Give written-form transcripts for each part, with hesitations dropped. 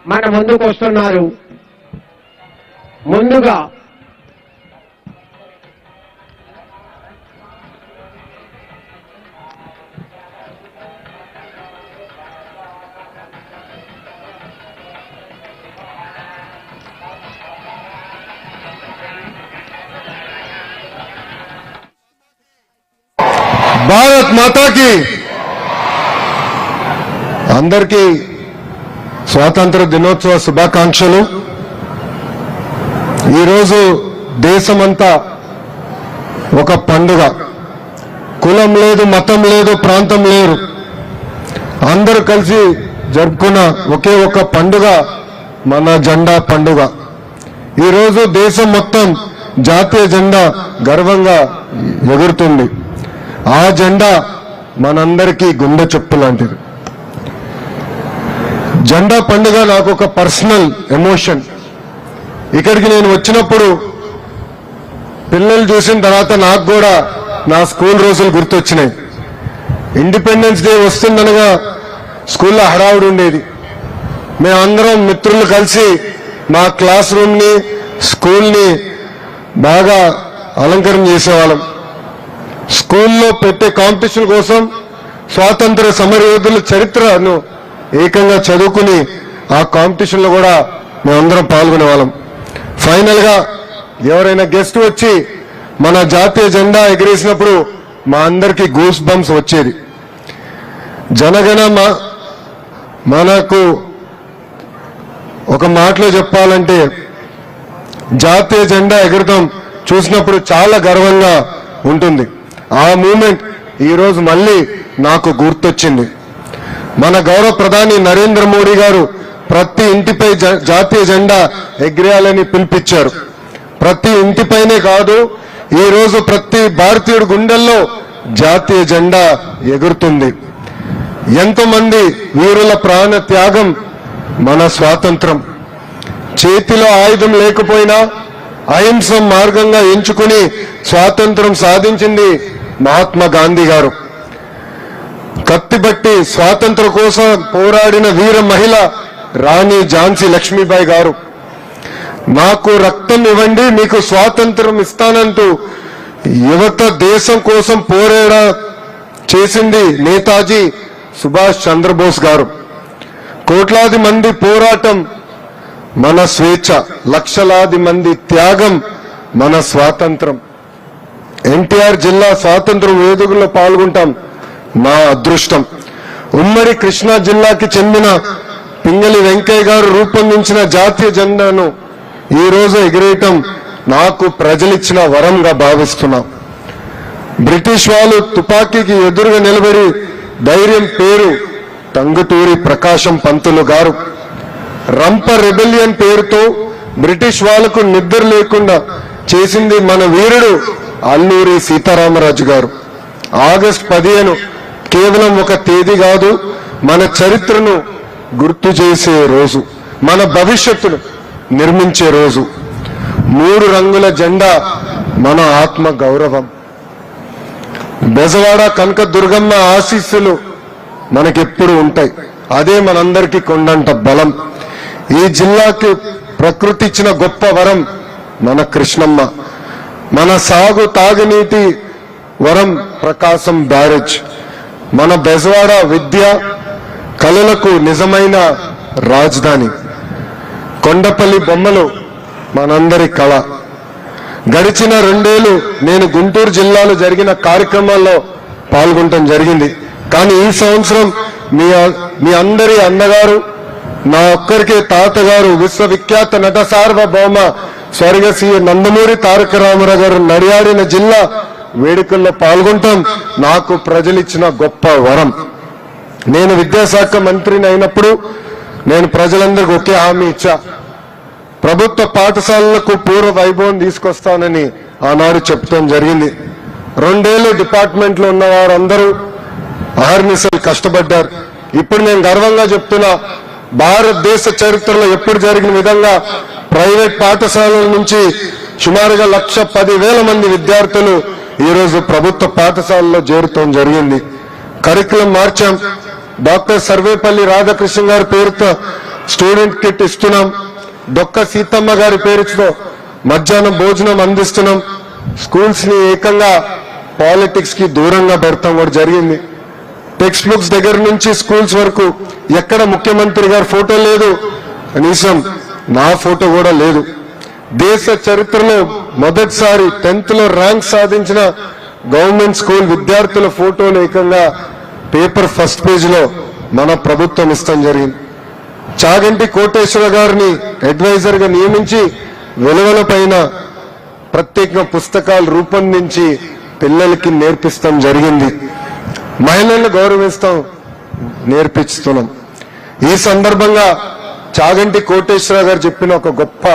మన ముందుకు వస్తున్నారు. ముందుగా భారత్ మాతాకి అందరికీ స్వాతంత్ర దినోత్సవ శుభాకాంక్షలు. ఈరోజు దేశమంతా ఒక పండుగ. కులం లేదు, మతం లేదు, ప్రాంతం లేదు, అందరూ కలిసి జరుపుకున్న ఒకే ఒక పండుగ మన జెండా పండుగ. ఈరోజు దేశం మొత్తం జాతీయ జెండా గర్వంగా ఎగురుతుంది. ఆ జెండా మనందరికీ గుండె చెప్పు లాంటిది. జెండా పండుగ నాకు ఒక పర్సనల్ ఎమోషన్. ఇక్కడికి నేను వచ్చినప్పుడు పిల్లలు చూసిన తర్వాత నాకు కూడా నా స్కూల్ రోజులు గుర్తొచ్చినాయి. ఇండిపెండెన్స్ డే వస్తుందనగా స్కూల్లో హడావుడి ఉండేది. మేమందరం మిత్రులు కలిసి మా క్లాస్ రూమ్ని, స్కూల్ని బాగా అలంకరణ చేసేవాళ్ళం. స్కూల్లో పెట్టే కాంపిటీషన్ కోసం స్వాతంత్ర సమరయోధుల చరిత్రను ఏకంగా చదువుకుని ఆ కాంపిటీషన్లో కూడా మేమందరం పాల్గొనేవాళ్ళం. ఫైనల్ గా ఎవరైనా గెస్ట్ వచ్చి మన జాతీయ జెండా ఎగిరేసినప్పుడు మా అందరికీ గూస్ బంప్స్ వచ్చేది. జనగణ మనకు ఒక మాటలో చెప్పాలంటే జాతీయ జెండా ఎగరడం చూసినప్పుడు చాలా గర్వంగా ఉంటుంది. ఆ మూమెంట్ ఈరోజు మళ్ళీ నాకు గుర్తొచ్చింది. మన గౌరవ ప్రధాని నరేంద్ర మోడీ గారు ప్రతి ఇంటిపై జాతీయ జెండా ఎగిరేయాలని పిలిపించారు. ప్రతి ఇంటిపైనే కాదు, ఈరోజు ప్రతి భారతీయుడి గుండెల్లో జాతీయ జెండా ఎగురుతుంది. ఎంతోమంది వీరుల ప్రాణ త్యాగం మన స్వాతంత్రం. చేతిలో ఆయుధం లేకపోయినా అహింస మార్గంగా ఎంచుకుని స్వాతంత్రం సాధించింది మహాత్మా గాంధీ గారు. కత్తిబట్టి స్వాతంత్రం కోసం పోరాడిన వీర మహిళ రాణి ఝాన్సీ లక్ష్మీబాయి గారు. నాకు రక్తం ఇవ్వండి, మీకు స్వాతంత్రం ఇస్తానంటూ యువత దేశం కోసం పోరాడ చేసింది నేతాజీ సుభాష్ చంద్రబోస్ గారు. కోట్లాది మంది పోరాటం మన స్వేచ్ఛ, లక్షలాది మంది త్యాగం మన స్వాతంత్రం. ఎన్టీఆర్ జిల్లా స్వాతంత్ర వేడుకల్లో పాల్గొంటాం, నా అదృష్టం. ఉమ్మడి కృష్ణా జిల్లాకి చెందిన పింగళి వెంకయ్య గారు రూపొందించిన జాతీయ జెండాను ఈ రోజు ఎగిరేయటం నాకు ప్రజలిచ్చిన వరంగా భావిస్తున్నాం. బ్రిటిష్ వాళ్ళు తుపాకీకి ఎదురుగా నిలబడి ధైర్యం పేరు టంగుటూరి ప్రకాశం పంతులు గారు. రంప రెబెలియన్ పేరుతో బ్రిటిష్ వాళ్లకు నిద్ర లేకుండా చేసింది మన వీరుడు అల్లూరి సీతారామరాజు గారు. ఆగస్టు 15 కేవలం ఒక తేదీ కాదు, మన చరిత్రను గుర్తు చేసే రోజు, మన భవిష్యత్తును నిర్మించే రోజు. 3 రంగుల జెండా మన ఆత్మ గౌరవం. బెజవాడ కనక దుర్గమ్మ ఆశీస్సులు మనకెప్పుడు ఉంటాయి. అదే మనందరికీ కొండంత బలం. ఈ జిల్లాకి ప్రకృతి ఇచ్చిన గొప్ప వరం మన కృష్ణమ్మ. మన సాగు తాగునీటి వరం ప్రకాశం బ్యారేజ్. మన బెజవాడ విద్య కళలకు నిజమైన రాజధాని. కొండపల్లి బొమ్మలు మనందరి కళ. గడిచిన 2 ఏళ్లు నేను గుంటూరు జిల్లాలో జరిగిన కార్యక్రమాల్లో పాల్గొనడం జరిగింది. కానీ ఈ సంవత్సరం మీ అందరి అన్నగారు, నా ఒక్కరికే తాతగారు, విశ్వవిఖ్యాత నట సార్వభౌమ స్వర్గశ్రీ నందమూరి తారక రామారావు గారు నడియాడిన జిల్లా వేడుకల్లో పాల్గొంటాం నాకు ప్రజలిచ్చిన గొప్ప వరం. నేను విద్యాశాఖ మంత్రిని అయినప్పుడు నేను ప్రజలందరికీ ఒకే హామీ ఇచ్చా, ప్రభుత్వ పాఠశాలలకు పూర్వ వైభవం తీసుకొస్తానని ఆనాడు చెప్పడం జరిగింది. 2 ఏళ్లు డిపార్ట్మెంట్ లో ఉన్న వారందరూ అహర్నిశలు కష్టపడ్డారు. ఇప్పుడు నేను గర్వంగా చెప్తున్నా, భారతదేశ చరిత్రలో ఎప్పుడు జరిగిన విధంగా ప్రైవేట్ పాఠశాలల నుంచి సుమారుగా 1,10,000 మంది విద్యార్థులు ఈరోజు ప్రభుత్వ పాఠశాలలో చేరటం జరిగింది. కరికులం మార్చాం. డాక్టర్ సర్వేపల్లి రాధాకృష్ణ గారి పేరుతో స్టూడెంట్ కిట్ ఇస్తున్నాం. డొక్క సీతమ్మ గారి పేరుతో మధ్యాహ్నం భోజనం అందిస్తున్నాం. స్కూల్స్ ని ఏకంగా పాలిటిక్స్ కి దూరంగా పెడతాం కూడా జరిగింది. టెక్స్ట్ బుక్స్ దగ్గర నుంచి స్కూల్స్ వరకు ఎక్కడ ముఖ్యమంత్రి గారి ఫోటో లేదు, కనీసం నా ఫోటో కూడా లేదు. దేశ చరిత్రలో మొదటిసారి 10th లో ర్యాంక్ సాధించిన గవర్నమెంట్ స్కూల్ విద్యార్థుల ఫోటోలు ఏకంగా పేపర్ ఫస్ట్ పేజ్ లో మన ప్రభుత్వం ఇస్తాం జరిగింది. చాగంటి కోటేశ్వర గారిని అడ్వైజర్ గా నియమించి విలువల పైన ప్రత్యేక పుస్తకాలు రూపొందించి పిల్లలకి నేర్పిస్తాం జరిగింది. మహిళలను గౌరవిస్తాం నేర్పిస్తున్నాం. ఈ సందర్భంగా చాగంటి కోటేశ్వర గారు చెప్పిన ఒక గొప్ప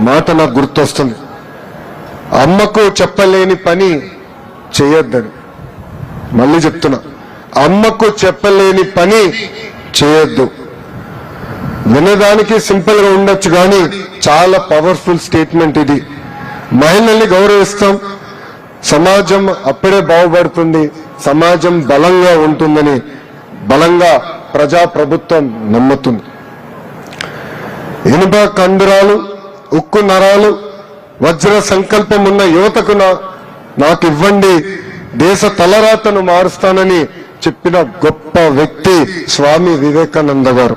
మాట నాకు గుర్తొస్తుంది. అమ్మకు చెప్పలేని పని చేయొద్దని. మళ్ళీ చెప్తున్నా, అమ్మకు చెప్పలేని పని చేయొద్దు. వినడానికి సింపుల్ గా ఉండొచ్చు కానీ చాలా పవర్ఫుల్ స్టేట్మెంట్ ఇది. మహిళల్ని గౌరవిస్తాం, సమాజం అప్పుడే బాగుపడుతుంది, సమాజం బలంగా ఉంటుందని బలంగా ప్రజాప్రభుత్వం నమ్ముతుంది. ఇనుప కండరాలు, ఉక్కు నరాలు, వజ్ర సంకల్పం ఉన్న యువతకు నాకు ఇవ్వండి, దేశ తలరాతను మారుస్తానని చెప్పిన గొప్ప వ్యక్తి స్వామి వివేకానంద గారు.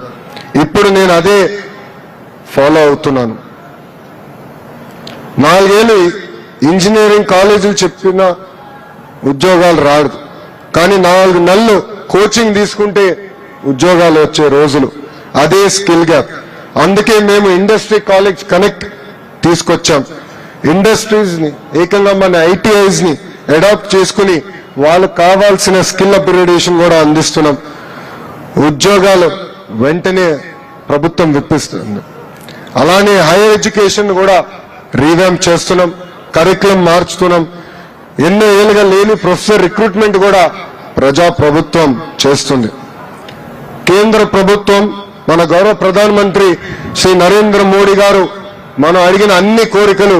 ఇప్పుడు నేను అదే ఫాలో అవుతున్నాను. 4 ఏళ్ళు ఇంజనీరింగ్ కాలేజీలు చెప్పిన ఉద్యోగాలు రాదు, కానీ 4 నెలలు కోచింగ్ తీసుకుంటే ఉద్యోగాలు వచ్చే రోజులు. అదే స్కిల్ గ్యాప్. అందుకే మేము ఇండస్ట్రీ కాలేజ్ కనెక్ట్ తీసుకొచ్చాం. ఇండస్ట్రీస్ ని ఏకంగా మన ఐటీఐస్ ని అడాప్ట్ చేసుకుని వాళ్ళకు కావాల్సిన స్కిల్ అప్గ్రేడేషన్ కూడా అందిస్తున్నాం. ఉద్యోగాలు వెంటనే ప్రభుత్వం విప్పిస్తుంది. అలానే హైయర్ ఎడ్యుకేషన్ కూడా రీవ్యాంప్ చేస్తున్నాం, కరికులం మార్చుతున్నాం. ఎన్నో ఏళ్ళుగా లేని ప్రొఫెసర్ రిక్రూట్మెంట్ కూడా ప్రజా ప్రభుత్వం చేస్తుంది. కేంద్ర ప్రభుత్వం, మన గౌరవ ప్రధానమంత్రి శ్రీ నరేంద్ర మోడీ గారు మనం అడిగిన అన్ని కోరికలు